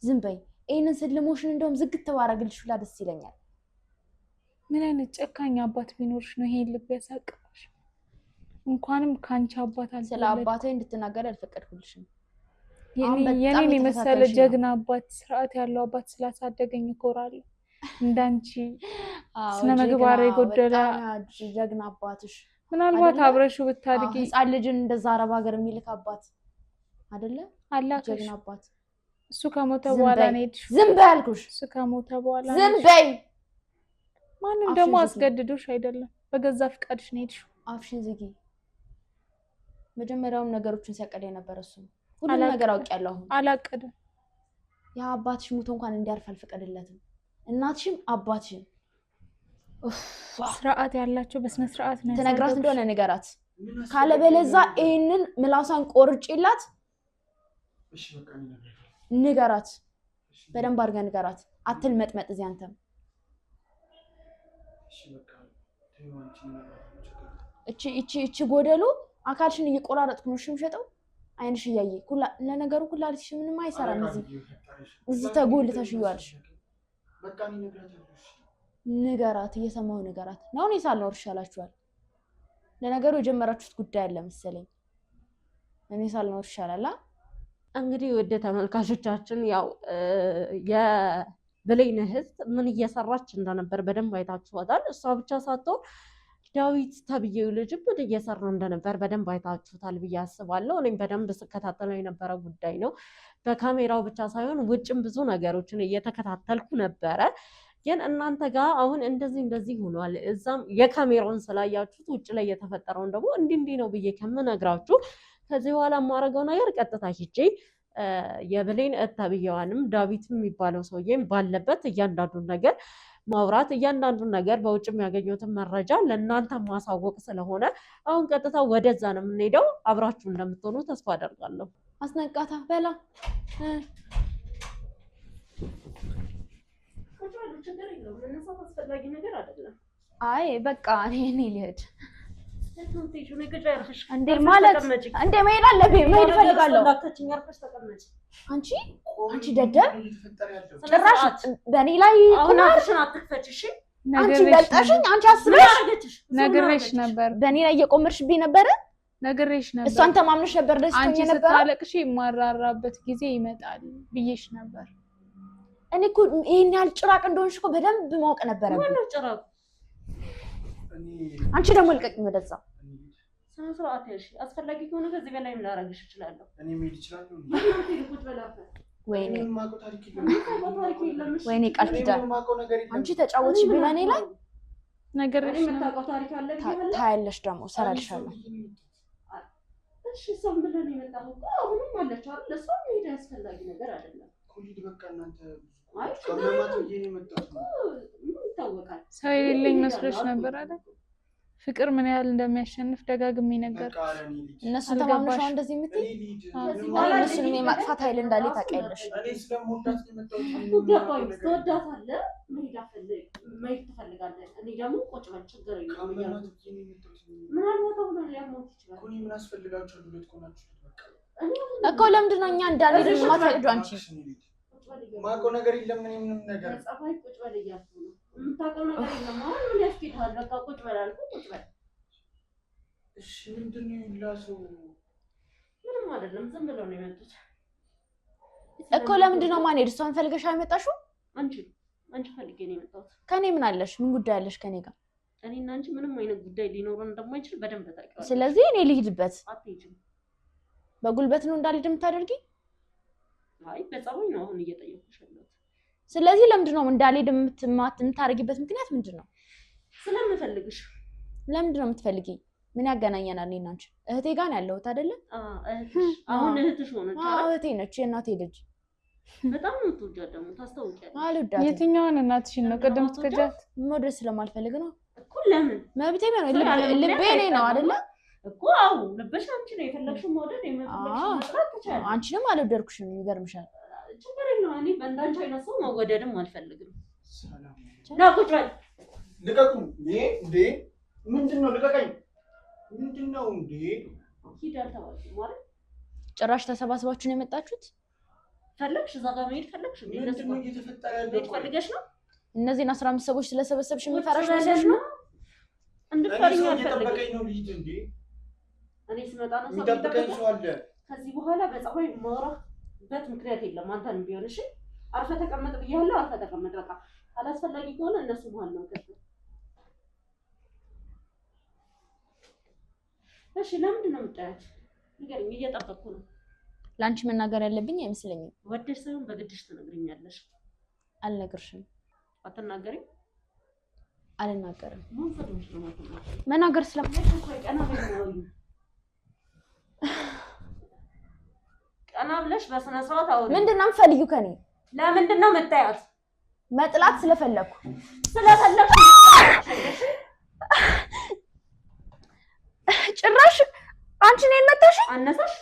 ዝም በይ። ይሄንን ስልሞሽን እንደውም ዝግት ተባረግልሽ ሁላ ደስ ይለኛል። ምን አይነት ጨካኝ አባት ቢኖርሽ ነው ይሄን ልብ ያሳቅፋሽ? እንኳንም ካንቺ አባት አለ ስለ አባቴ እንድትናገር አልፈቀድኩልሽም። የኔን የመሰለ ጀግና አባት ስርዓት ያለው አባት ስላሳደገኝ እኮራለሁ። እንዳንቺ ስነ ምግባር የጎደለ ጀግና አባትሽ ምናልባት አብረሽው ብታድጊ ህፃን ልጅን እንደዛ አረብ ሀገር የሚልክ አባት አይደለ? አላከሽ ጀግና አባት። እሱ ከሞተ በኋላ ነው የሄድሽው። ዝም በይ አልኩሽ። እሱ ከሞተ በኋላ ዝም በይ። ማንም ደግሞ አስገድዶሽ አይደለም፣ በገዛ ፍቃድሽ ነው የሄድሽው። አፍሽን ዝጊ። መጀመሪያውም ነገሮችን ሲያቀደ የነበረ እሱ ነው። ሁሉም ነገር አውቄያለሁ። አሁን አላቀደም። ያ አባትሽ ሙቶ እንኳን እንዲያርፍ አልፈቀደለትም። እናትሽም አባትሽም ስርዓት ያላቸው በስነ ስርዓት ነው ተነግራት እንደሆነ ንገራት። ካለበለዛ ይሄንን ምላሷን ቆርጬላት ንገራት። በደንብ አድርጋ ንገራት። አትልመጥመጥ እዚህ አንተም እቺ ጎደሎ አካልሽን እየቆራረጥኩ ነው የምሸጠው። አይንሽ እያየ ለነገሩ ኩላሊትሽ ምንም አይሰራም። እዚህ ተጎልተሽዋልሽ። ንገራት፣ እየሰማሁ ንገራት። ነው እኔ ሳልኖር ይሻላችኋል። ለነገሩ የጀመራችሁት ጉዳይ አለ መሰለኝ። እኔ ሳልኖር ይሻላል። እንግዲህ ወደ ተመልካቾቻችን ያው የብሌን እህት ምን እየሰራች እንደነበር በደንብ አይታችኋታል። እሷ ብቻ ሳትሆን ዳዊት ተብዬው ልጅ ምን እየሰራ እንደነበር በደንብ አይታችሁታል ብዬ አስባለሁ። እኔም በደንብ ስከታተለው የነበረ ጉዳይ ነው። በካሜራው ብቻ ሳይሆን ውጭም ብዙ ነገሮችን እየተከታተልኩ ነበረ። ግን እናንተ ጋር አሁን እንደዚህ ሆኗል። እዛም የካሜራውን ስላያችሁት ውጭ ላይ የተፈጠረውን ደግሞ እንዲህ ነው ብዬ ከምነግራችሁ ከዚህ በኋላ የማደርገው ነገር ቀጥታ ሂጄ የብሌን እህት ተብዬዋንም ዳዊት የሚባለው ሰውዬም ባለበት እያንዳንዱን ነገር ማውራት እያንዳንዱን ነገር በውጭ የሚያገኙትን መረጃ ለእናንተ ማሳወቅ ስለሆነ አሁን ቀጥታ ወደዛ ነው የምንሄደው። አብራችሁ እንደምትሆኑ ተስፋ አደርጋለሁ። አስነቃታ በላ አስፈላጊ ነገር አይደለም። አይ በቃ እኔ ልሄድ እንዴ ማለት እንዴ መሄድ አለብኝ። መሄድ እፈልጋለሁ። አንቺ ደደብ ጭራሽ በእኔ ላይ አሁን አፍሽን አትክፈች። እሺ አንቺ በልጠሽኝ። አንቺ አስበሽ ነግሬሽ ነበር። በእኔ ላይ እየቆመርሽብኝ ነበረ። ነግሬሽ ነበር። እሷን ተማምነሽ ነበር ደስ አንቺ ይለኝ ነበር። ስታለቅሽ የማራራበት ጊዜ ይመጣል ብዬሽ ነበር። እኔ እኮ ይሄን ያህል ጭራቅ እንደሆንሽ እኮ በደንብ ማወቅ ነበረብኝ። ምንም ጭራቅ አንቺ ደግሞ ልቀቂኝ ወደዛ። ስነ ስርዓት ያልሽ አስፈላጊ ከሆነ ከዚህ በላይም ላደርግሽ እችላለሁ። እኔ መሄድ እችላለሁ። ወይኔ ቃል ኪዳን አንቺ ተጫወትሽብኝ በእኔ ላይ። ነገርሽ የምታውቀው ታሪክ አለ ታያለሽ፣ ደግሞ እሰራልሻለሁ። እሺ ሰው ምን ነው የመጣው? አሁንም አለች አይደል? ለሷ መሄድ አስፈላጊ ነገር አይደለም። ኮሊድ በቃ እናንተ አይ ከማማት ይሄን የመጣው ምን ይታወቃል? ሰው የሌለኝ መስሎሽ ነበር አይደል? ፍቅር ምን ያህል እንደሚያሸንፍ ደጋግሜ ነገር እነሱ ተማምነሽ እንደዚህ የምትይ እነሱንም የማጥፋት ኃይል እንዳለ ታውቂያለሽ። እኔ ስለምወዳት የመጣው ገባኝ። ትወዳታለህ፣ መሄድ ትፈልጋለህ። እኔ ደግሞ ቁጭ በል ችግር የለም ምናልባት አሁን ሊያሞት ይችላል። ኮኒ ምን አስፈልጋችሁ ሁለት ኮናችሁ በቃ እኮ ለምንድን ነው እኛ እንዳንሄድ የማትፈቅዱ? አንቺ ማውቀው ነገር የለም። እኔ ምንም ነገር ጸባይ ቁጭ በል እያልኩ ነው። የምታውቀው ነገር የለም። አሁን ምን ያስኬድሃል? በቃ ቁጭ በል አልኩህ፣ ቁጭ በል። እሺ ምንድን ነው ይላሱ? ምንም አይደለም፣ ዝም ብለው ነው የመጡት እኮ። ለምንድን ነው ማን ሄድ? እሷን ፈልገሽ አይመጣሽው? አንቺ ፈልጌ ነው የመጣሁት። ከኔ ምን አለሽ? ምን ጉዳይ አለሽ ከኔ ጋር? እኔና አንቺ ምንም አይነት ጉዳይ ሊኖረን እንደማይችል በደንብ ታውቂዋለሽ። ስለዚህ እኔ ልሂድበት። አትሄጂም። በጉልበት ነው እንዳልሄድ የምታደርጊ? አይ በጸባይ ነው አሁን እየጠየኩሽ ያለሁት። ስለዚህ ለምንድን ነው እንዳልሄድ የምታደርጊበት ምክንያት ምንድን ነው? ስለምፈልግሽ። ለምንድን ነው የምትፈልጊ? ምን ያገናኘናል? እኔና አንቺ እህቴ ጋር ነው ያለሁት አይደለ? እህትሽ አሁን እህትሽ ሆነች። እህቴ ነች፣ የእናቴ ልጅ። በጣም ነው የምትወጃት ደግሞ ታስታውቂያለሽ። አልወዳትም። የትኛውን እናትሽን ነው? ቅድም ትከጃት መውደድ ስለማልፈልግ ነው እኮ። ለምን? መብቴ ነው፣ ልቤ እኔ ነው አይደለ እኮ። አዎ ልብሽ አንቺ ነው የፈለግሽው መውደድ የፈለግሽው መስራት ትችያለሽ። አንቺንም አልወደድኩሽም፣ ይገርምሻል። ችግር የለውም። እኔ በእንዳንቺ አይነት ሰው መወደድም አልፈልግም። ና ቁጭ በል። ልቀቁኝ። እንዴ ምንድን ነው? ልቀቀኝ። ምንድን ነው እንዴ? ሂድ አልተባልኩም ማለት ጭራሽ ተሰባስባችሁ ነው የመጣችሁት? ፈለግሽ እዛ ጋር መሄድ ፈለግሽ እንዴ? ምንድን ነው እየተፈጠረ ያለው? ፈልገሽ ነው እነዚህን 15 ሰዎች ስለሰበሰብሽ የሚፈራሽ መስሎሽ ነው? እንድትፈሪኝ አልፈልግም። እየጠበቀኝ ነው ልሂድ እንዴ? እኔ ስመጣ ነው ሰው የሚጠብቀኝ ሰው አለ። ከዚህ በኋላ በጸባይ ማውራበት ምክንያት የለም። አንተንም ቢሆን እሺ፣ አርፈህ ተቀመጥ ብያለሁ። አርፈህ ተቀመጥ በቃ። አላስፈላጊ ከሆነ እነሱ መሀል ነው ከዚህ። እሺ፣ ለምንድን ነው የምታያት? ንገሪኝ፣ እየጠበቅኩ ነው። ለአንቺ መናገር ያለብኝ አይመስለኝም። ወደሽ ሳይሆን በግድሽ ትነግሪኛለሽ። አልነግርሽም። አትናገሪም? አልናገርም። ምን ፈልገሽ ነው የማትናገሪው? መናገር ቀና ቀና ብለሽ በስነ ስርዓት አውሪ። ምንድን ነው የምትፈልጊው ከኔ? ለምንድን ነው የምታያት? መጥላት ስለፈለኩ ጭራሽ አንቺ ነኝ መጣሽ? አነሳሽ